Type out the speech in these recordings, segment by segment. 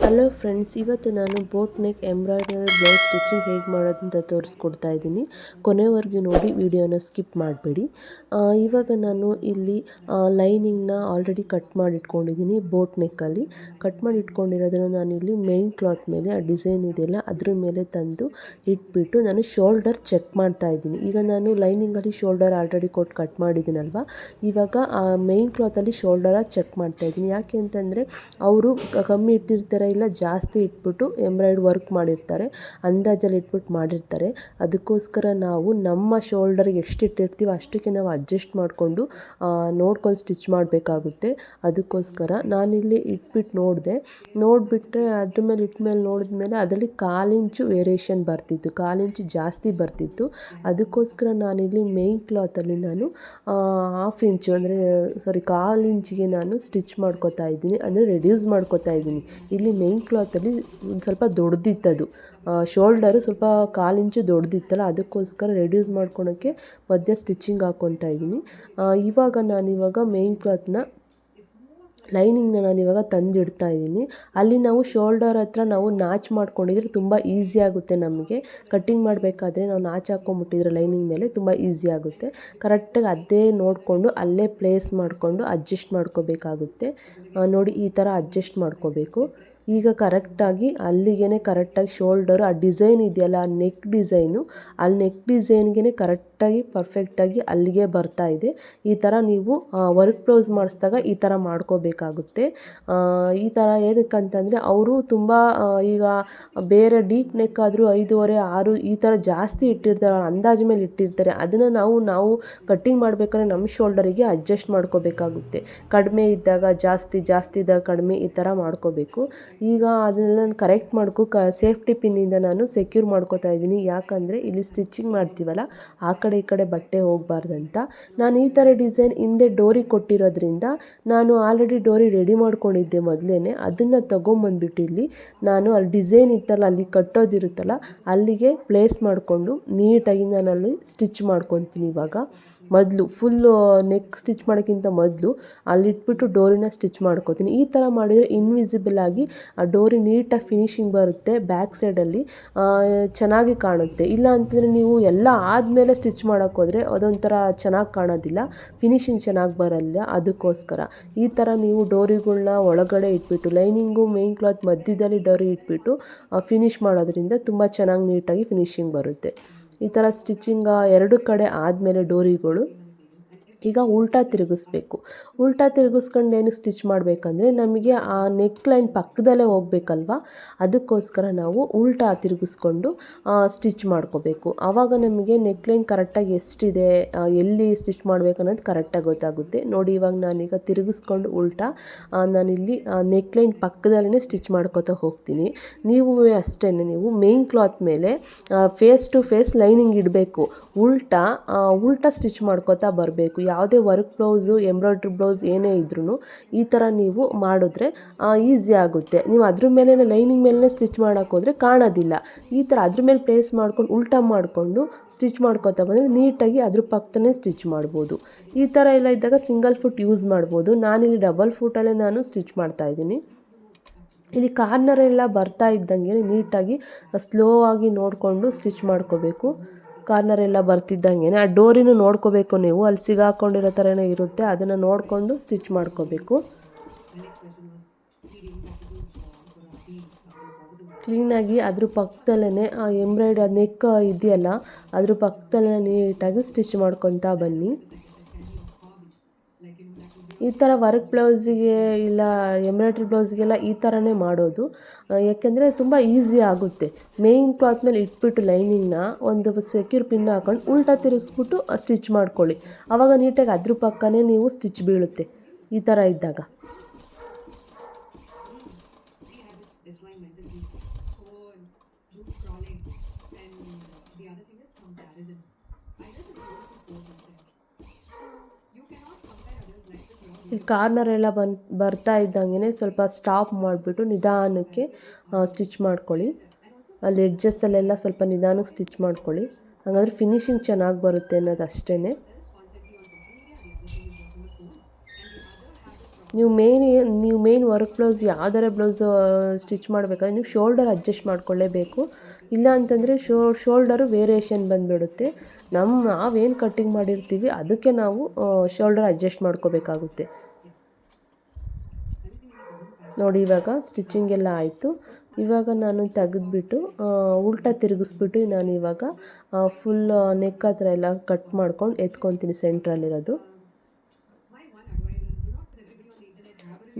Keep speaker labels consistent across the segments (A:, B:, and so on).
A: Hello friends, ಇವತ್ತು ನಾನು boat neck embroidery blouse stitching ಹೇಗೆ ಮಾಡೋದು ಅಂತ ತೋರಿಸ್ಕೊಡ್ತಾ ಇದ್ದೀನಿ. ಕೊನೆವರೆಗೂ ನೋಡಿ, ವಿಡಿಯೋನ ಸ್ಕಿಪ್ ಮಾಡಬೇಡಿ. ಇವಾಗ ನಾನು ಇಲ್ಲಿ ಲೈನಿಂಗ್ನ ಆಲ್ರೆಡಿ ಕಟ್ ಮಾಡಿ ಇಟ್ಕೊಂಡಿದ್ದೀನಿ. ಬೋಟ್ ನೆಕ್ಕಲ್ಲಿ ಕಟ್ ಮಾಡಿ ಇಟ್ಕೊಂಡಿರೋದನ್ನು ನಾನಿಲ್ಲಿ ಮೇನ್ ಕ್ಲಾತ್ ಮೇಲೆ ಆ ಡಿಸೈನ್ ಇದೆಯಲ್ಲ ಅದ್ರ ಮೇಲೆ ತಂದು ಇಟ್ಬಿಟ್ಟು ನಾನು ಶೋಲ್ಡರ್ ಚೆಕ್ ಮಾಡ್ತಾ ಇದ್ದೀನಿ. ಈಗ ನಾನು ಲೈನಿಂಗಲ್ಲಿ ಶೋಲ್ಡರ್ ಆಲ್ರೆಡಿ ಕೊಟ್ಟು ಕಟ್ ಮಾಡಿದ್ದೀನಲ್ವ, ಇವಾಗ ಮೇನ್ ಕ್ಲಾತಲ್ಲಿ ಶೋಲ್ಡರ ಚೆಕ್ ಮಾಡ್ತಾ ಇದ್ದೀನಿ. ಯಾಕೆ ಅಂತಂದರೆ ಅವರು ಕಮ್ಮಿ ಇಟ್ಟಿರ್ತಾರೆ, ಇಲ್ಲ ಜಾಸ್ತಿ ಇಟ್ಬಿಟ್ಟು ಎಂಬ್ರಾಯ್ಡ್ ವರ್ಕ್ ಮಾಡಿರ್ತಾರೆ, ಅಂದಾಜಲ್ಲಿ ಇಟ್ಬಿಟ್ಟು ಮಾಡಿರ್ತಾರೆ. ಅದಕ್ಕೋಸ್ಕರ ನಾವು ನಮ್ಮ ಶೋಲ್ಡರ್ಗೆ ಎಷ್ಟು ಇಟ್ಟಿರ್ತೀವೋ ಅಷ್ಟಕ್ಕೆ ನಾವು ಅಡ್ಜಸ್ಟ್ ಮಾಡಿಕೊಂಡು ನೋಡ್ಕೊಂಡು ಸ್ಟಿಚ್ ಮಾಡಬೇಕಾಗುತ್ತೆ. ಅದಕ್ಕೋಸ್ಕರ ನಾನಿಲ್ಲಿ ಇಟ್ಬಿಟ್ಟು ನೋಡಿಬಿಟ್ರೆ ಅದ್ರ ಮೇಲೆ ಇಟ್ಮೇಲೆ ನೋಡಿದ್ಮೇಲೆ ಅದರಲ್ಲಿ 1/4 ಇಂಚು ವೇರಿಯೇಷನ್ ಬರ್ತಿತ್ತು, 1/4 ಇಂಚು ಜಾಸ್ತಿ ಬರ್ತಿತ್ತು. ಅದಕ್ಕೋಸ್ಕರ ನಾನಿಲ್ಲಿ ಮೇನ್ ಕ್ಲಾತಲ್ಲಿ ನಾನು 1/2 ಇಂಚು ಅಂದರೆ 1/4 ಇಂಚಿಗೆ ನಾನು ಸ್ಟಿಚ್ ಮಾಡ್ಕೋತಾ ಇದ್ದೀನಿ, ಅಂದರೆ ರೆಡ್ಯೂಸ್ ಮಾಡ್ಕೋತಾ ಇದ್ದೀನಿ. ಇಲ್ಲಿ ಮೇನ್ ಕ್ಲಾತಲ್ಲಿ ಒಂದು ಸ್ವಲ್ಪ ದೊಡ್ಡದಿತ್ತದು, ಶೋಲ್ಡರು ಸ್ವಲ್ಪ 1/4 ಇಂಚು ದೊಡ್ಡದಿತ್ತಲ್ಲ, ಅದಕ್ಕೋಸ್ಕರ ರೆಡ್ಯೂಸ್ ಮಾಡ್ಕೊಳೋಕ್ಕೆ ಮಧ್ಯ ಸ್ಟಿಚಿಂಗ್ ಹಾಕ್ಕೊತಾ ಇದ್ದೀನಿ. ಇವಾಗ ಮೇನ್ ಕ್ಲಾತ್ನ ಲೈನಿಂಗ್ನ ನಾನಿವಾಗ ತಂದಿಡ್ತಾ ಇದ್ದೀನಿ. ಅಲ್ಲಿ ನಾವು ಶೋಲ್ಡರ್ ಹತ್ರ ನಾವು ನಾಚ್ ಮಾಡ್ಕೊಂಡಿದ್ರೆ ತುಂಬ ಈಸಿ ಆಗುತ್ತೆ. ನಮಗೆ ಕಟ್ಟಿಂಗ್ ಮಾಡಬೇಕಾದ್ರೆ ನಾವು ನಾಚ್ ಹಾಕ್ಕೊಂಬಿಟ್ಟಿದ್ರೆ ಲೈನಿಂಗ್ ಮೇಲೆ ತುಂಬ ಈಸಿ ಆಗುತ್ತೆ. ಕರೆಕ್ಟಾಗಿ ಅದೇ ನೋಡಿಕೊಂಡು ಅಲ್ಲೇ ಪ್ಲೇಸ್ ಮಾಡಿಕೊಂಡು ಅಡ್ಜಸ್ಟ್ ಮಾಡ್ಕೋಬೇಕಾಗುತ್ತೆ. ನೋಡಿ, ಈ ಥರ ಅಡ್ಜಸ್ಟ್ ಮಾಡ್ಕೋಬೇಕು. ಈಗ ಕರೆಕ್ಟಾಗಿ ಅಲ್ಲಿಗೆ ಕರೆಕ್ಟಾಗಿ ಶೋಲ್ಡರು ಆ ಡಿಸೈನ್ ಇದೆಯಲ್ಲ, ಆ ನೆಕ್ ಡಿಸೈನು, ಅಲ್ಲಿ ನೆಕ್ ಡಿಸೈನ್ಗೆ ಕರೆಕ್ಟಾಗಿ ಪರ್ಫೆಕ್ಟಾಗಿ ಅಲ್ಲಿಗೆ ಬರ್ತಾ ಇದೆ. ಈ ಥರ ನೀವು ವರ್ಕ್ ಬ್ಲೌಸ್ ಮಾಡಿಸಿದಾಗ ಈ ಥರ ಮಾಡ್ಕೋಬೇಕಾಗುತ್ತೆ. ಈ ಥರ ಏನಕ್ಕಂತಂದರೆ ಅವರು ತುಂಬ ಈಗ ಬೇರೆ ಡೀಪ್ ನೆಕ್ ಆದರೂ 5.5, 6 ಈ ಥರ ಜಾಸ್ತಿ ಇಟ್ಟಿರ್ತಾರೆ, ಅಂದಾಜು ಮೇಲೆ ಇಟ್ಟಿರ್ತಾರೆ. ಅದನ್ನು ನಾವು ಕಟ್ಟಿಂಗ್ ಮಾಡಬೇಕಾದ್ರೆ ನಮ್ಮ ಶೋಲ್ಡರಿಗೆ ಅಡ್ಜಸ್ಟ್ ಮಾಡ್ಕೋಬೇಕಾಗುತ್ತೆ. ಕಡಿಮೆ ಇದ್ದಾಗ ಜಾಸ್ತಿ, ಜಾಸ್ತಿ ಇದ್ದಾಗ ಕಡಿಮೆ, ಈ ಥರ ಮಾಡ್ಕೋಬೇಕು. ಈಗ ಅದನ್ನೆಲ್ಲ ಕರೆಕ್ಟ್ ಸೇಫ್ಟಿ ಪಿನ್ನಿಂದ ನಾನು ಸೆಕ್ಯೂರ್ ಮಾಡ್ಕೋತಾ ಇದ್ದೀನಿ. ಯಾಕಂದರೆ ಇಲ್ಲಿ ಸ್ಟಿಚಿಂಗ್ ಮಾಡ್ತೀವಲ್ಲ, ಆ ಕಡೆ ಈ ಕಡೆ ಬಟ್ಟೆ ಹೋಗಬಾರ್ದಂತ. ನಾನು ಈ ಥರ ಡಿಸೈನ್ ಹಿಂದೆ ಡೋರಿ ಕೊಟ್ಟಿರೋದ್ರಿಂದ ನಾನು ಆಲ್ರೆಡಿ ಡೋರಿ ರೆಡಿ ಮಾಡ್ಕೊಂಡಿದ್ದೆ ಮೊದಲೇ. ಅದನ್ನು ತೊಗೊಂಬಂದ್ಬಿಟ್ಟು ಇಲ್ಲಿ ನಾನು ಅಲ್ಲಿ ಡಿಸೈನ್ ಇತ್ತಲ್ಲ, ಅಲ್ಲಿ ಕಟ್ಟೋದಿರುತ್ತಲ್ಲ, ಅಲ್ಲಿಗೆ ಪ್ಲೇಸ್ ಮಾಡಿಕೊಂಡು ನೀಟಾಗಿ ನಾನು ಅಲ್ಲಿ ಸ್ಟಿಚ್ ಮಾಡ್ಕೊತೀನಿ. ಇವಾಗ ಮೊದಲು ಫುಲ್ಲು ನೆಕ್ ಸ್ಟಿಚ್ ಮಾಡೋಕ್ಕಿಂತ ಮೊದಲು ಅಲ್ಲಿಟ್ಬಿಟ್ಟು ಡೋರಿನ ಸ್ಟಿಚ್ ಮಾಡ್ಕೋತೀನಿ. ಈ ಥರ ಮಾಡಿದರೆ ಇನ್ವಿಸಿಬಲ್ ಆಗಿ ಆ ಡೋರಿ ನೀಟಾಗಿ ಫಿನಿಶಿಂಗ್ ಬರುತ್ತೆ, ಬ್ಯಾಕ್ ಸೈಡಲ್ಲಿ ಚೆನ್ನಾಗಿ ಕಾಣುತ್ತೆ. ಇಲ್ಲ ಅಂತಂದರೆ ನೀವು ಎಲ್ಲ ಆದಮೇಲೆ ಸ್ಟಿಚ್ ಮಾಡೋಕ್ಕೋದ್ರೆ ಅದೊಂಥರ ಚೆನ್ನಾಗಿ ಕಾಣೋದಿಲ್ಲ, ಫಿನಿಶಿಂಗ್ ಚೆನ್ನಾಗಿ ಬರಲ್ಲ. ಅದಕ್ಕೋಸ್ಕರ ಈ ಥರ ನೀವು ಡೋರಿಗಳ್ನ ಒಳಗಡೆ ಇಟ್ಬಿಟ್ಟು ಲೈನಿಂಗು ಮೇನ್ ಕ್ಲಾತ್ ಮಧ್ಯದಲ್ಲಿ ಡೋರಿ ಇಟ್ಬಿಟ್ಟು ಫಿನಿಶ್ ಮಾಡೋದ್ರಿಂದ ತುಂಬ ಚೆನ್ನಾಗಿ ನೀಟಾಗಿ ಫಿನಿಶಿಂಗ್ ಬರುತ್ತೆ. ಈ ಥರ ಸ್ಟಿಚಿಂಗ್ 2 ಕಡೆ ಆದಮೇಲೆ ಡೋರಿಗಳು ಈಗ ಉಲ್ಟಾ ತಿರುಗಿಸ್ಬೇಕು. ಉಲ್ಟಾ ತಿರುಗಿಸ್ಕೊಂಡು ಏನು ಸ್ಟಿಚ್ ಮಾಡಬೇಕಂದ್ರೆ ನಮಗೆ ಆ ನೆಕ್ ಲೈನ್ ಪಕ್ಕದಲ್ಲೇ ಹೋಗ್ಬೇಕಲ್ವ, ಅದಕ್ಕೋಸ್ಕರ ನಾವು ಉಲ್ಟಾ ತಿರುಗಿಸ್ಕೊಂಡು ಸ್ಟಿಚ್ ಮಾಡ್ಕೋಬೇಕು. ಆವಾಗ ನಮಗೆ ನೆಕ್ ಲೈನ್ ಕರೆಕ್ಟಾಗಿ ಎಷ್ಟಿದೆ, ಎಲ್ಲಿ ಸ್ಟಿಚ್ ಮಾಡಬೇಕು ಅನ್ನೋದು ಕರೆಕ್ಟಾಗಿ ಗೊತ್ತಾಗುತ್ತೆ. ನೋಡಿ, ಇವಾಗ ನಾನೀಗ ತಿರುಗಿಸ್ಕೊಂಡು ಉಲ್ಟಾ ನಾನಿಲ್ಲಿ ನೆಕ್ ಲೈನ್ ಪಕ್ಕದಲ್ಲೇ ಸ್ಟಿಚ್ ಮಾಡ್ಕೋತಾ ಹೋಗ್ತೀನಿ. ನೀವು ಅಷ್ಟೇ, ನೀವು ಮೇನ್ ಕ್ಲಾತ್ ಮೇಲೆ ಫೇಸ್ ಟು ಫೇಸ್ ಲೈನಿಂಗ್ ಇಡಬೇಕು, ಉಲ್ಟಾ ಸ್ಟಿಚ್ ಮಾಡ್ಕೋತಾ ಬರಬೇಕು. ಯಾವುದೇ ವರ್ಕ್ ಬ್ಲೌಸು, ಎಂಬ್ರಾಯ್ಡ್ರಿ ಬ್ಲೌಸ್ ಏನೇ ಇದ್ರೂ ಈ ಥರ ನೀವು ಮಾಡಿದ್ರೆ ಈಸಿ ಆಗುತ್ತೆ. ನೀವು ಅದ್ರ ಮೇಲೆ ಲೈನಿಂಗ್ ಮೇಲೆ ಸ್ಟಿಚ್ ಮಾಡೋಕ್ಕೋದ್ರೆ ಕಾಣೋದಿಲ್ಲ. ಈ ಥರ ಅದ್ರ ಮೇಲೆ ಪ್ಲೇಸ್ ಮಾಡ್ಕೊಂಡು ಉಲ್ಟಾ ಮಾಡಿಕೊಂಡು ಸ್ಟಿಚ್ ಮಾಡ್ಕೋತಾ ಬಂದರೆ ನೀಟಾಗಿ ಅದ್ರ ಪಕ್ಕದಲ್ಲೇ ಸ್ಟಿಚ್ ಮಾಡ್ಬೋದು. ಈ ಥರ ಎಲ್ಲ ಇದ್ದಾಗ ಸಿಂಗಲ್ ಫುಟ್ ಯೂಸ್ ಮಾಡ್ಬೋದು. ನಾನಿಲ್ಲಿ ಡಬಲ್ ಫುಟಲ್ಲೇ ನಾನು ಸ್ಟಿಚ್ ಮಾಡ್ತಾಯಿದ್ದೀನಿ. ಇಲ್ಲಿ ಕಾರ್ನರ್ ಎಲ್ಲ ಬರ್ತಾ ಇದ್ದಂಗೆ ನೀಟಾಗಿ ಸ್ಲೋ ಆಗಿ ನೋಡಿಕೊಂಡು ಸ್ಟಿಚ್ ಮಾಡ್ಕೋಬೇಕು. ಕಾರ್ನರ್ ಎಲ್ಲ ಬರ್ತಿದ್ದಂಗೆ ಆ ಡೋರಿನೂ ನೋಡ್ಕೋಬೇಕು ನೀವು, ಅಲ್ಲಿ ಸಿಗಾಕೊಂಡಿರೋ ಥರನೇ ಇರುತ್ತೆ, ಅದನ್ನು ನೋಡಿಕೊಂಡು ಸ್ಟಿಚ್ ಮಾಡ್ಕೋಬೇಕು. ಕ್ಲೀನಾಗಿ ಅದ್ರ ಪಕ್ಕದಲ್ಲೇ ಆ ಎಂಬ್ರಾಯ್ಡ್ರಿ ನೆಕ್ ಇದೆಯಲ್ಲ, ಅದ್ರ ಪಕ್ಕದಲ್ಲೇ ನೀಟಾಗಿ ಸ್ಟಿಚ್ ಮಾಡ್ಕೊತಾ ಬನ್ನಿ. ಈ ಥರ ವರ್ಕ್ ಬ್ಲೌಸಿಗೆ ಇಲ್ಲ ಎಂಬ್ರಾಯ್ಡ್ರಿ ಬ್ಲೌಸ್ಗೆಲ್ಲ ಈ ಥರನೇ ಮಾಡೋದು. ಯಾಕೆಂದರೆ ತುಂಬ ಈಸಿ ಆಗುತ್ತೆ. ಮೇಯ್ನ್ ಕ್ಲಾತ್ ಮೇಲೆ ಇಟ್ಬಿಟ್ಟು ಲೈನಿಂಗ್ನ ಒಂದು ಸೆಕ್ಯೂರ್ ಪಿನ್ ಹಾಕೊಂಡು ಉಲ್ಟಾ ತಿರುಗಿಸ್ಬಿಟ್ಟು ಸ್ಟಿಚ್ ಮಾಡ್ಕೊಳ್ಳಿ. ಆವಾಗ ನೀಟಾಗಿ ಅದ್ರ ಪಕ್ಕನೇ ನೀವು ಸ್ಟಿಚ್ ಬೀಳುತ್ತೆ ಈ ಥರ ಇದ್ದಾಗ. ಇಲ್ಲಿ ಕಾರ್ನರ್ ಎಲ್ಲ ಬರ್ತಾ ಇದ್ದಂಗೆ ಸ್ವಲ್ಪ ಸ್ಟಾಪ್ ಮಾಡಿಬಿಟ್ಟು ನಿಧಾನಕ್ಕೆ ಸ್ಟಿಚ್ ಮಾಡ್ಕೊಳ್ಳಿ. ಅಲ್ಲಿ ಎಡ್ಜಸ್ಸಲ್ಲೆಲ್ಲ ಸ್ವಲ್ಪ ನಿಧಾನಕ್ಕೆ ಸ್ಟಿಚ್ ಮಾಡ್ಕೊಳ್ಳಿ, ಹಾಗಾದರೆ ಫಿನಿಶಿಂಗ್ ಚೆನ್ನಾಗಿ ಬರುತ್ತೆ ಅನ್ನೋದು ಅಷ್ಟೇ. ನೀವು ಮೇನ್ ವರ್ಕ್ ಬ್ಲೌಸ್ ಯಾವ್ದಾರ ಬ್ಲೌಸು ಸ್ಟಿಚ್ ಮಾಡಬೇಕಾದ್ರೆ ನೀವು ಶೋಲ್ಡರ್ ಅಡ್ಜಸ್ಟ್ ಮಾಡ್ಕೊಳ್ಳೇಬೇಕು. ಇಲ್ಲ ಅಂತಂದರೆ ಶೋಲ್ಡರು ವೇರಿಯೇಷನ್ ಬಂದುಬಿಡುತ್ತೆ. ನಾವೇನು ಕಟ್ಟಿಂಗ್ ಮಾಡಿರ್ತೀವಿ ಅದಕ್ಕೆ ನಾವು ಶೋಲ್ಡರ್ ಅಡ್ಜಸ್ಟ್ ಮಾಡ್ಕೋಬೇಕಾಗುತ್ತೆ. ನೋಡಿ ಇವಾಗ ಸ್ಟಿಚಿಂಗ್ ಎಲ್ಲ ಆಯಿತು. ಇವಾಗ ನಾನು ತೆಗೆದ್ಬಿಟ್ಟು ಉಲ್ಟಾ ತಿರುಗಿಸ್ಬಿಟ್ಟು ನಾನು ಇವಾಗ ಫುಲ್ ನೆಕ್ ಹತ್ರ ಎಲ್ಲ ಕಟ್ ಮಾಡ್ಕೊಂಡು ಎತ್ಕೊತೀನಿ ಸೆಂಟ್ರಲ್ಲಿರೋದು.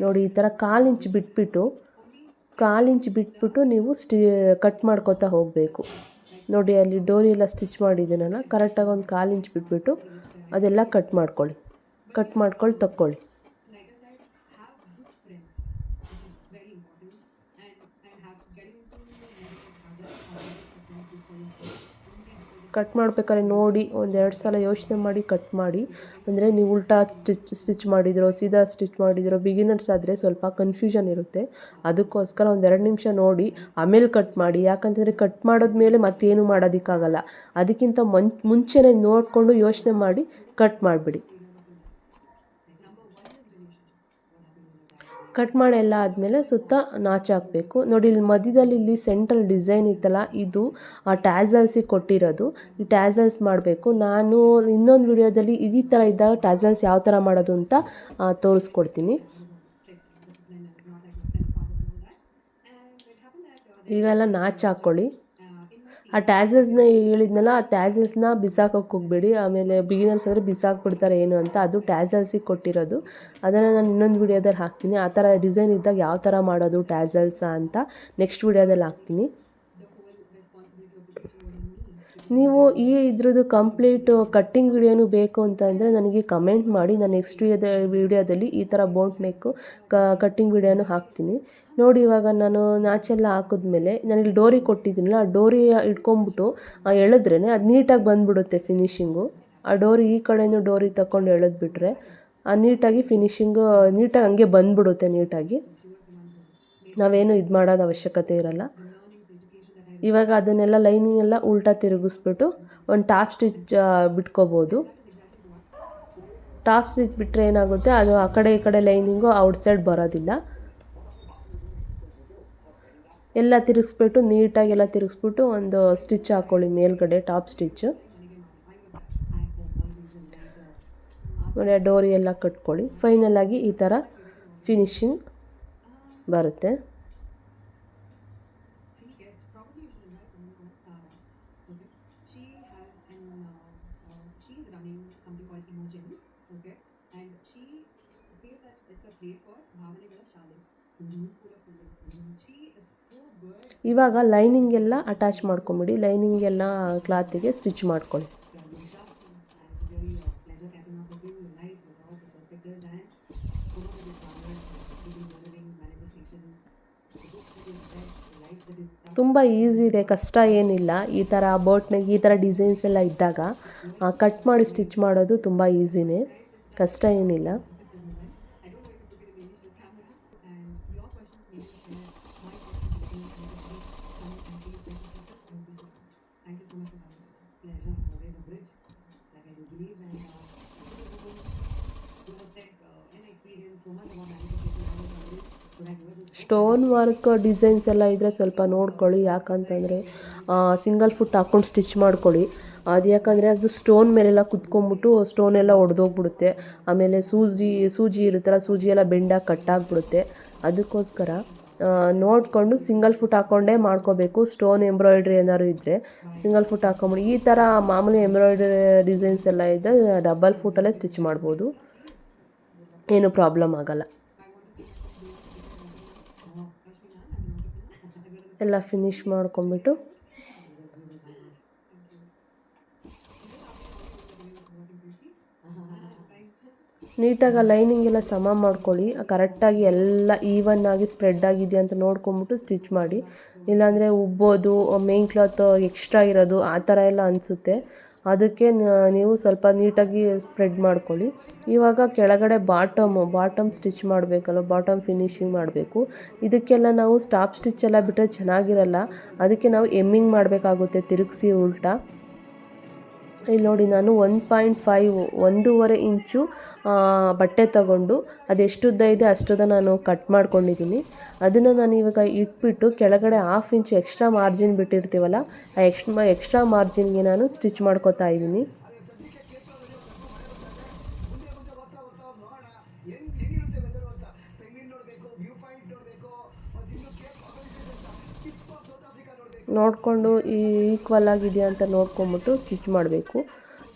A: ನೋಡಿ ಈ ಥರ 1/4 ಇಂಚ್ ಬಿಟ್ಬಿಟ್ಟು ನೀವು ಕಟ್ ಮಾಡ್ಕೊತಾ ಹೋಗಬೇಕು. ನೋಡಿ ಅಲ್ಲಿ ಡೋರಿ ಎಲ್ಲ ಸ್ಟಿಚ್ ಮಾಡಿದ್ದೀನಲ್ಲ, ಕರೆಕ್ಟಾಗಿ ಒಂದು 1/4 ಇಂಚ್ ಬಿಟ್ಬಿಟ್ಟು ಅದೆಲ್ಲ ಕಟ್ ಮಾಡ್ಕೊಂಡು ತಕ್ಕೊಳ್ಳಿ. ಕಟ್ ಮಾಡ್ಬೇಕಾದ್ರೆ ನೋಡಿ 1-2 ಸಲ ಯೋಚನೆ ಮಾಡಿ ಕಟ್ ಮಾಡಿ. ಅಂದರೆ ನೀವು ಉಲ್ಟಾ ಸ್ಟಿಚ್ ಮಾಡಿದಿರೋ ಸೀದಾ ಸ್ಟಿಚ್ ಮಾಡಿದಿರೋ ಬಿಗಿನರ್ಸ್ ಆದರೆ ಸ್ವಲ್ಪ ಕನ್ಫ್ಯೂಷನ್ ಇರುತ್ತೆ. ಅದಕ್ಕೋಸ್ಕರ 1-2 ನಿಮಿಷ ನೋಡಿ ಆಮೇಲೆ ಕಟ್ ಮಾಡಿ. ಯಾಕಂತಂದರೆ ಕಟ್ ಮಾಡಿದ್ಮೇಲೆ ಮತ್ತೇನು ಮಾಡೋದಕ್ಕಾಗಲ್ಲ. ಅದಕ್ಕಿಂತ ಮುಂಚೆನೇ ನೋಡಿಕೊಂಡು ಯೋಚನೆ ಮಾಡಿ ಕಟ್ ಮಾಡಿಬಿಡಿ. ಕಟ್ ಮಾಡಿ ಎಲ್ಲ ಆದಮೇಲೆ ಸುತ್ತ ನಾಚು ಹಾಕಬೇಕು. ನೋಡಿ ಇಲ್ಲಿ ಮಧ್ಯದಲ್ಲಿ ಇಲ್ಲಿ ಸೆಂಟ್ರಲ್ ಡಿಸೈನ್ ಇತ್ತಲ್ಲ, ಇದು ಟ್ಯಾಸಲ್ಸಿಗೆ ಕೊಟ್ಟಿರೋದು. ಈ ಟ್ಯಾಸಲ್ಸ್ ಮಾಡಬೇಕು. ನಾನು ಇನ್ನೊಂದು ವಿಡಿಯೋದಲ್ಲಿ ಈ ಥರ ಇದ್ದಾಗ ಟ್ಯಾಸಲ್ಸ್ ಯಾವ ಥರ ಮಾಡೋದು ಅಂತ ತೋರಿಸ್ಕೊಡ್ತೀನಿ. ಈಗೆಲ್ಲ ನಾಚು ಹಾಕ್ಕೊಳ್ಳಿ. ಆ ಟ್ಯಾಸಲ್ಸ್ನ ಹೇಳಿದ್ನಲ್ಲ, ಆ ಟ್ಯಾಸಲ್ಸ್ನ ಬಿಸಾಕೋಕ್ಕೆ ಹೋಗಬೇಡಿ. ಆಮೇಲೆ ಬಿಗಿನರ್ಸ್ ಆದರೆ ಬಿಸಾಕ್ಬಿಡ್ತಾರೆ ಏನು ಅಂತ. ಅದು ಟ್ಯಾಸಲ್ಸಿಗೆ ಕೊಟ್ಟಿರೋದು. ಅದನ್ನು ನಾನು ಇನ್ನೊಂದು ವಿಡಿಯೋದಲ್ಲಿ ಹಾಕ್ತೀನಿ. ಆ ಥರ ಡಿಸೈನ್ ಇದ್ದಾಗ ಯಾವ ಥರ ಮಾಡೋದು ಟ್ಯಾಸಲ್ಸ ಅಂತ ನೆಕ್ಸ್ಟ್ ವಿಡಿಯೋದಲ್ಲಿ ಹಾಕ್ತೀನಿ. ನೀವು ಇದ್ರದ್ದು ಕಂಪ್ಲೀಟ್ ಕಟ್ಟಿಂಗ್ ವಿಡಿಯೋನು ಬೇಕು ಅಂತಂದರೆ ನನಗೆ ಕಮೆಂಟ್ ಮಾಡಿ. ನಾನು ನೆಕ್ಸ್ಟ್ ವಿಡಿಯೋದಲ್ಲಿ ಈ ಥರ ಬೋಟ್ ನೆಕ್ಕು ಕಟ್ಟಿಂಗ್ ವಿಡಿಯೋನು ಹಾಕ್ತೀನಿ. ನೋಡಿ ಇವಾಗ ನಾನು ನಾಚೆಲ್ಲ ಹಾಕಿದ್ಮೇಲೆ ನಾನಿಲ್ಲಿ ಡೋರಿ ಕೊಟ್ಟಿದ್ದೀನಲ್ಲ, ಆ ಡೋರಿ ಇಟ್ಕೊಂಬಿಟ್ಟು ಎಳೆದ್ರೇ ಅದು ನೀಟಾಗಿ ಬಂದುಬಿಡುತ್ತೆ ಫಿನಿಶಿಂಗು. ಆ ಡೋರಿ ಈ ಕಡೆಯೂ ಡೋರಿ ತಗೊಂಡು ಎಳೆದ್ಬಿಟ್ರೆ ನೀಟಾಗಿ ಫಿನಿಶಿಂಗು ನೀಟಾಗಿ ಹಂಗೆ ಬಂದುಬಿಡುತ್ತೆ. ನೀಟಾಗಿ ನಾವೇನು ಇದು ಮಾಡೋದು ಅವಶ್ಯಕತೆ ಇರಲ್ಲ. ಇವಾಗ ಅದನ್ನೆಲ್ಲ ಲೈನಿಂಗ್ ಎಲ್ಲ ಉಲ್ಟಾ ತಿರುಗಿಸ್ಬಿಟ್ಟು ಒಂದು ಟಾಪ್ ಸ್ಟಿಚ್ ಬಿಟ್ಕೋಬೋದು. ಟಾಪ್ ಸ್ಟಿಚ್ ಬಿಟ್ಟರೆ ಏನಾಗುತ್ತೆ, ಅದು ಆ ಕಡೆ ಈ ಕಡೆ ಲೈನಿಂಗು ಔಟ್ಸೈಡ್ ಬರೋದಿಲ್ಲ. ಎಲ್ಲ ತಿರುಗಿಸ್ಬಿಟ್ಟು ನೀಟಾಗೆಲ್ಲ ತಿರುಗಿಸ್ಬಿಟ್ಟು ಒಂದು ಸ್ಟಿಚ್ ಹಾಕ್ಕೊಳ್ಳಿ ಮೇಲ್ಗಡೆ, ಟಾಪ್ ಸ್ಟಿಚ್ಚು. ನೋಡಿ ಡೋರಿ ಎಲ್ಲ ಕಟ್ಕೊಳ್ಳಿ. ಫೈನಲಾಗಿ ಈ ಥರ ಫಿನಿಶಿಂಗ್ ಬರುತ್ತೆ. ಇವಾಗ ಲೈನಿಂಗ್ ಎಲ್ಲ ಅಟ್ಯಾಚ್ ಮಾಡ್ಕೊಂಬಿಡಿ. ಲೈನಿಂಗ್ ಎಲ್ಲ ಕ್ಲಾತಿಗೆ ಸ್ಟಿಚ್ ಮಾಡ್ಕೊಳ್ಳಿ. ತುಂಬ ಈಸಿ ಇದೆ, ಕಷ್ಟ ಏನಿಲ್ಲ. ಈ ಥರ ಬೋಟ್ನಾಗ ಈ ಥರ ಡಿಸೈನ್ಸ್ ಎಲ್ಲ ಇದ್ದಾಗ ಕಟ್ ಮಾಡಿ ಸ್ಟಿಚ್ ಮಾಡೋದು ತುಂಬ ಈಸಿನೇ, ಕಷ್ಟ ಏನಿಲ್ಲ. ಸ್ಟೋನ್ ವರ್ಕ್ ಡಿಸೈನ್ಸ್ ಎಲ್ಲ ಇದ್ದರೆ ಸ್ವಲ್ಪ ನೋಡ್ಕೊಳ್ಳಿ. ಯಾಕಂತಂದರೆ ಸಿಂಗಲ್ ಫುಟ್ ಹಾಕ್ಕೊಂಡು ಸ್ಟಿಚ್ ಮಾಡ್ಕೊಳ್ಳಿ. ಅದು ಯಾಕಂದರೆ ಅದು ಸ್ಟೋನ್ ಮೇಲೆಲ್ಲ ಕುತ್ಕೊಂಡ್ಬಿಟ್ಟು ಸ್ಟೋನ್ ಎಲ್ಲ ಒಡೆದೋಗ್ಬಿಡುತ್ತೆ. ಆಮೇಲೆ ಸೂಜಿ ಇರುತ್ತಲ್ಲ, ಸೂಜಿ ಎಲ್ಲ ಬೆಂಡಾಗಿ ಕಟ್ಟಾಗ್ಬಿಡುತ್ತೆ. ಅದಕ್ಕೋಸ್ಕರ ನೋಡಿಕೊಂಡು ಸಿಂಗಲ್ ಫುಟ್ ಹಾಕ್ಕೊಂಡೇ ಮಾಡ್ಕೋಬೇಕು. ಸ್ಟೋನ್ ಎಂಬ್ರಾಯ್ಡ್ರಿ ಏನಾದ್ರು ಇದ್ದರೆ ಸಿಂಗಲ್ ಫುಟ್ ಹಾಕ್ಕೊಂಬಿಡಿ. ಈ ಥರ ಮಾಮೂಲಿ ಎಂಬ್ರಾಯ್ಡ್ರಿ ಡಿಸೈನ್ಸ್ ಎಲ್ಲ ಇದ್ದರೆ ಡಬಲ್ ಫುಟಲ್ಲೇ ಸ್ಟಿಚ್ ಮಾಡ್ಬೋದು, ಏನು ಪ್ರಾಬ್ಲಮ್ ಆಗೋಲ್ಲ. ಎಲ್ಲ ಫಿನಿಶ್ ಮಾಡ್ಕೊಂಬಿಟ್ಟು ನೀಟಾಗಿ ಲೈನಿಂಗ್ ಎಲ್ಲ ಸಮ ಮಾಡ್ಕೊಳ್ಳಿ. ಕರೆಕ್ಟಾಗಿ ಎಲ್ಲ ಈವನ್ ಆಗಿ ಸ್ಪ್ರೆಡ್ ಆಗಿದೆಯಾ ಅಂತ ನೋಡ್ಕೊಂಬಿಟ್ಟು ಸ್ಟಿಚ್ ಮಾಡಿ. ಇಲ್ಲಾಂದರೆ ಉಬ್ಬೋದು, ಮೇನ್ ಕ್ಲಾತ್ ಎಕ್ಸ್ಟ್ರಾ ಇರೋದು ಆ ಥರ ಎಲ್ಲ ಅನಿಸುತ್ತೆ. ಅದಕ್ಕೆ ನೀವು ಸ್ವಲ್ಪ ನೀಟಾಗಿ ಸ್ಪ್ರೆಡ್ ಮಾಡ್ಕೊಳ್ಳಿ. ಇವಾಗ ಕೆಳಗಡೆ ಬಾಟಮ್ ಸ್ಟಿಚ್ ಮಾಡಬೇಕಲ್ಲ, ಬಾಟಮ್ ಫಿನಿಶಿಂಗ್ ಮಾಡಬೇಕು. ಇದಕ್ಕೆಲ್ಲ ನಾವು ಟಾಪ್ ಸ್ಟಿಚ್ ಎಲ್ಲ ಬಿಟ್ಟರೆ ಚೆನ್ನಾಗಿರಲ್ಲ. ಅದಕ್ಕೆ ನಾವು ಎಮ್ಮಿಂಗ್ ಮಾಡಬೇಕಾಗುತ್ತೆ ತಿರುಗಿಸಿ ಉಲ್ಟಾ. ಇಲ್ಲಿ ನೋಡಿ ನಾನು 1.5 1.5 ಇಂಚು ಬಟ್ಟೆ ತಗೊಂಡು ಅದೆಷ್ಟು ಉದ್ದ ಇದೆ ಅಷ್ಟುದ ನಾನು ಕಟ್ ಮಾಡ್ಕೊಂಡಿದ್ದೀನಿ. ಅದನ್ನು ನಾನು ಇವಾಗ ಇಟ್ಬಿಟ್ಟು ಕೆಳಗಡೆ 1/2 ಇಂಚ್ ಎಕ್ಸ್ಟ್ರಾ ಮಾರ್ಜಿನ್ ಬಿಟ್ಟಿರ್ತೀವಲ್ಲ, ಆ ಎಕ್ಸ್ಟ್ರಾ ಮಾರ್ಜಿನ್ಗೆ ನಾನು ಸ್ಟಿಚ್ ಮಾಡ್ಕೊತಾ ಇದ್ದೀನಿ. ನೋಡಿಕೊಂಡು ಈಕ್ವಲ್ ಆಗಿದೆಯಾ ಅಂತ ನೋಡ್ಕೊಂಬಿಟ್ಟು ಸ್ಟಿಚ್ ಮಾಡಬೇಕು.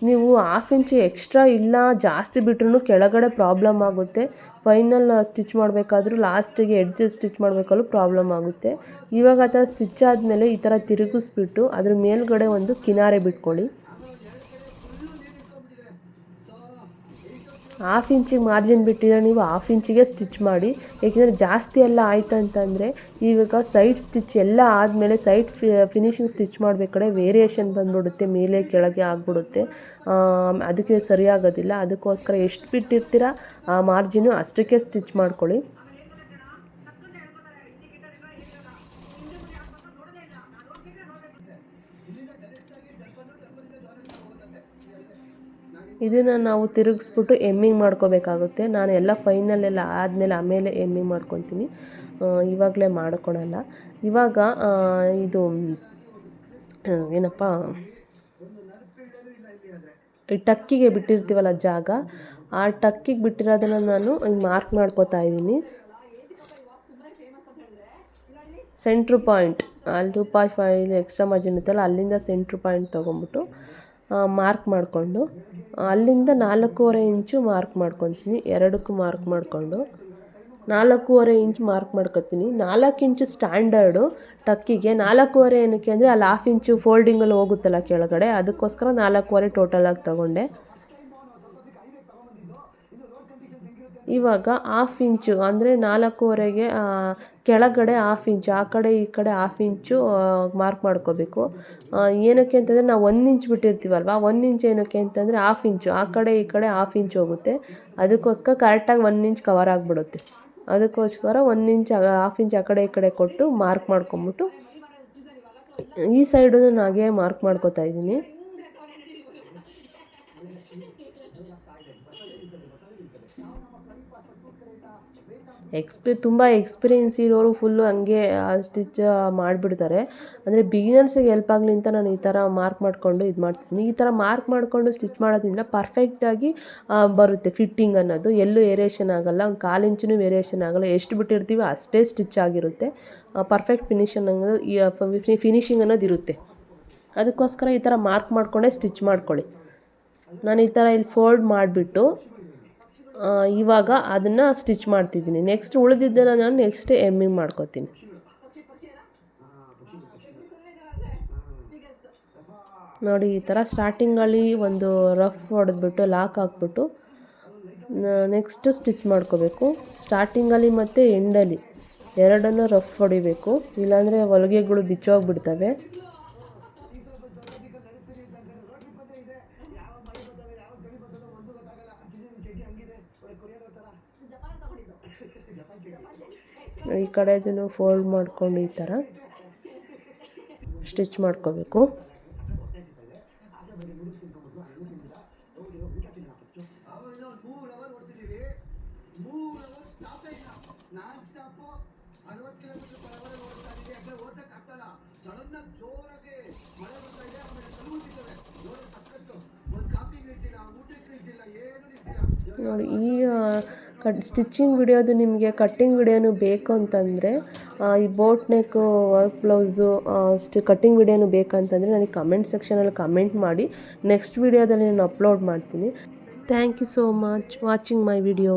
A: ನೀವು 1/2 ಇಂಚ್ ಎಕ್ಸ್ಟ್ರಾ ಇಲ್ಲ ಜಾಸ್ತಿ ಬಿಟ್ರೂ ಕೆಳಗಡೆ ಪ್ರಾಬ್ಲಮ್ ಆಗುತ್ತೆ. ಫೈನಲ್ ಸ್ಟಿಚ್ ಮಾಡಬೇಕಾದ್ರೂ ಲಾಸ್ಟಿಗೆ ಎಡ್ಜ್ ಸ್ಟಿಚ್ ಮಾಡಬೇಕಾದ್ರೂ ಪ್ರಾಬ್ಲಮ್ ಆಗುತ್ತೆ. ಇವಾಗ ಆ ಥರ ಸ್ಟಿಚ್ ಆದಮೇಲೆ ಈ ಥರ ತಿರುಗಿಸ್ಬಿಟ್ಟು ಅದ್ರ ಮೇಲ್ಗಡೆ ಒಂದು ಕಿನಾರೆ ಬಿಟ್ಕೊಳ್ಳಿ. 1/2 ಇಂಚಿಗೆ ಮಾರ್ಜಿನ್ ಬಿಟ್ಟಿದ್ರೆ ನೀವು 1/2 ಇಂಚಿಗೆ ಸ್ಟಿಚ್ ಮಾಡಿ. ಏಕೆಂದರೆ ಜಾಸ್ತಿ ಎಲ್ಲ ಆಯ್ತು ಅಂತಂದರೆ ಇವಾಗ ಸೈಡ್ ಸ್ಟಿಚ್ ಎಲ್ಲ ಆದಮೇಲೆ ಸೈಡ್ ಫಿನಿಶಿಂಗ್ ಸ್ಟಿಚ್ ಮಾಡಬೇಕಾದ್ರೆ ವೇರಿಯೇಷನ್ ಬಂದ್ಬಿಡುತ್ತೆ, ಮೇಲೆ ಕೆಳಗೆ ಆಗಿಬಿಡುತ್ತೆ. ಅದಕ್ಕೆ ಸರಿಯಾಗೋದಿಲ್ಲ. ಅದಕ್ಕೋಸ್ಕರ ಎಷ್ಟು ಬಿಟ್ಟಿರ್ತೀರ ಆ ಮಾರ್ಜಿನು ಅಷ್ಟಕ್ಕೆ ಸ್ಟಿಚ್ ಮಾಡ್ಕೊಳ್ಳಿ. ಇದನ್ನು ನಾವು ತಿರುಗಿಸ್ಬಿಟ್ಟು ಎಮ್ಮಿಂಗ್ ಮಾಡ್ಕೋಬೇಕಾಗುತ್ತೆ. ನಾನು ಎಲ್ಲ ಫೈನಲ್ಲೆಲ್ಲ ಆದಮೇಲೆ ಆಮೇಲೆ ಎಮ್ಮಿಂಗ್ ಮಾಡ್ಕೊತೀನಿ, ಇವಾಗಲೇ ಮಾಡ್ಕೊಳಲ್ಲ. ಇವಾಗ ಇದು ಏನಪ್ಪ ಈ ಟಕ್ಕಿಗೆ ಬಿಟ್ಟಿರ್ತೀವಲ್ಲ ಜಾಗ, ಆ ಟಕ್ಕಿಗೆ ಬಿಟ್ಟಿರೋದನ್ನು ನಾನು ಮಾರ್ಕ್ ಮಾಡ್ಕೋತಾ ಇದ್ದೀನಿ. ಸೆಂಟ್ರ್ ಪಾಯಿಂಟ್ ಅಲ್ಲಿ 2.5 ಎಕ್ಸ್ಟ್ರಾ ಮಾರ್ಜಿನ್ ಇತ್ತಲ್ಲ, ಅಲ್ಲಿಂದ ಸೆಂಟ್ರ್ ಪಾಯಿಂಟ್ ತೊಗೊಂಬಿಟ್ಟು ಮಾರ್ಕ್ ಮಾಡಿಕೊಂಡು ಅಲ್ಲಿಂದ 4.5 ಇಂಚು ಮಾರ್ಕ್ ಮಾಡ್ಕೊತೀನಿ. ಎರಡಕ್ಕೂ ಮಾರ್ಕ್ ಮಾಡಿಕೊಂಡು 4.5 ಇಂಚ್ ಮಾರ್ಕ್ ಮಾಡ್ಕೊತೀನಿ. 4 ಇಂಚು ಸ್ಟ್ಯಾಂಡರ್ಡು ಟಕ್ಕಿಗೆ. 4.5 ಏನಕ್ಕೆ ಅಂದರೆ ಅಲ್ಲಿ 1/2 ಇಂಚು ಫೋಲ್ಡಿಂಗಲ್ಲಿ ಹೋಗುತ್ತಲ್ಲ ಕೆಳಗಡೆ, ಅದಕ್ಕೋಸ್ಕರ 4.5 ಟೋಟಲಾಗಿ ತೊಗೊಂಡೆ. ಇವಾಗ 1/2 ಇಂಚು ಅಂದರೆ 4.5ಗೆ ಕೆಳಗಡೆ 1/2 ಇಂಚು, ಆ ಕಡೆ ಈ ಕಡೆ 1/2 ಇಂಚು ಮಾರ್ಕ್ ಮಾಡ್ಕೋಬೇಕು. ಏನಕ್ಕೆ ಅಂತಂದರೆ ನಾವು 1 ಇಂಚ್ ಬಿಟ್ಟಿರ್ತೀವಲ್ವ, 1 ಇಂಚ್ ಏನಕ್ಕೆ ಅಂತಂದರೆ 1/2 ಇಂಚು ಆ ಕಡೆ ಈ ಕಡೆ 1/2 ಇಂಚ್ ಹೋಗುತ್ತೆ. ಅದಕ್ಕೋಸ್ಕರ ಕರೆಕ್ಟಾಗಿ 1 ಇಂಚ್ ಕವರ್ ಆಗಿಬಿಡುತ್ತೆ. ಅದಕ್ಕೋಸ್ಕರ 1 ಇಂಚ್ 1/2 ಇಂಚ್ ಆ ಕಡೆ ಈ ಕಡೆ ಕೊಟ್ಟು ಮಾರ್ಕ್ ಮಾಡ್ಕೊಂಬಿಟ್ಟು ಈ ಸೈಡು ನಾನು ಹಾಗೆ ಮಾರ್ಕ್ ಮಾಡ್ಕೋತಾ ಇದ್ದೀನಿ. ತುಂಬ ಎಕ್ಸ್ಪೀರಿಯೆನ್ಸ್ ಇರೋರು ಫುಲ್ಲು ಹಂಗೆ ಸ್ಟಿಚ್ ಮಾಡಿಬಿಡ್ತಾರೆ. ಅಂದರೆ ಬಿಗಿನರ್ಸಿಗೆ ಹೆಲ್ಪ್ ಆಗಲಿ ಅಂತ ನಾನು ಈ ಥರ ಮಾರ್ಕ್ ಮಾಡಿಕೊಂಡು ಇದು ಮಾಡ್ತಿದ್ದೀನಿ. ಈ ಥರ ಮಾರ್ಕ್ ಮಾಡಿಕೊಂಡು ಸ್ಟಿಚ್ ಮಾಡೋದ್ರಿಂದ ಪರ್ಫೆಕ್ಟಾಗಿ ಬರುತ್ತೆ ಫಿಟ್ಟಿಂಗ್ ಅನ್ನೋದು. ಎಲ್ಲೂ ವೇರಿಯೇಷನ್ ಆಗೋಲ್ಲ, ಒಂದು 1/4 ಇಂಚೂ ವೇರಿಯೇಷನ್ ಆಗೋಲ್ಲ. ಎಷ್ಟು ಬಿಟ್ಟಿರ್ತೀವಿ ಅಷ್ಟೇ ಸ್ಟಿಚ್ ಆಗಿರುತ್ತೆ. ಪರ್ಫೆಕ್ಟ್ ಫಿನಿಶಿಂಗ್ ಅನ್ನೋದು ಇರುತ್ತೆ. ಅದಕ್ಕೋಸ್ಕರ ಈ ಥರ ಮಾರ್ಕ್ ಮಾಡಿಕೊಂಡೇ ಸ್ಟಿಚ್ ಮಾಡ್ಕೊಳ್ಳಿ. ನಾನು ಈ ಥರ ಇಲ್ಲಿ ಫೋಲ್ಡ್ ಮಾಡಿಬಿಟ್ಟು ಇವಾಗ ಅದನ್ನು ಸ್ಟಿಚ್ ಮಾಡ್ತಿದ್ದೀನಿ. ನೆಕ್ಸ್ಟ್ ಉಳಿದಿದ್ದನ್ನು ನಾನು ನೆಕ್ಸ್ಟ್ ಎಮ್ಮಿಂಗ್ ಮಾಡ್ಕೋತೀನಿ. ನೋಡಿ ಈ ಥರ ಸ್ಟಾರ್ಟಿಂಗಲ್ಲಿ ಒಂದು ರಫ್ ಹೊಡೆದ್ಬಿಟ್ಟು ಲಾಕ್ ಹಾಕ್ಬಿಟ್ಟು ನೆಕ್ಸ್ಟ್ ಸ್ಟಿಚ್ ಮಾಡ್ಕೋಬೇಕು. ಸ್ಟಾರ್ಟಿಂಗಲ್ಲಿ ಮತ್ತು ಎಂಡಲ್ಲಿ ಎರಡನ್ನೂ ರಫ್ ಹೊಡಿಬೇಕು, ಇಲ್ಲಾಂದರೆ ಹೊಲಿಗೆಗಳು ಬಿಚ್ಚೋಗ್ಬಿಡ್ತವೆ. ಈ ಕಡೆದನ್ನು ಫೋಲ್ಡ್ ಮಾಡ್ಕೊಂಡು ಈ ಥರ ಸ್ಟಿಚ್ ಮಾಡ್ಕೋಬೇಕು. ನೋಡಿ ಈ ಸ್ಟಿಚ್ಚಿಂಗ್ ವಿಡಿಯೋದು ನಿಮಗೆ ಕಟ್ಟಿಂಗ್ ವಿಡಿಯೋನು ಬೇಕು ಅಂತಂದರೆ ಈ ಬೋಟ್ ನೆಕ್ ವರ್ಕ್ ಬ್ಲೌಸ್ದು ಕಟ್ಟಿಂಗ್ ವಿಡಿಯೋನು ಬೇಕಂತಂದರೆ ನನಗೆ ಕಮೆಂಟ್ ಸೆಕ್ಷನಲ್ಲಿ ಕಮೆಂಟ್ ಮಾಡಿ. ನೆಕ್ಸ್ಟ್ ವಿಡಿಯೋದಲ್ಲಿ ನಾನು ಅಪ್ಲೋಡ್ ಮಾಡ್ತೀನಿ. Thank you so much watching my video.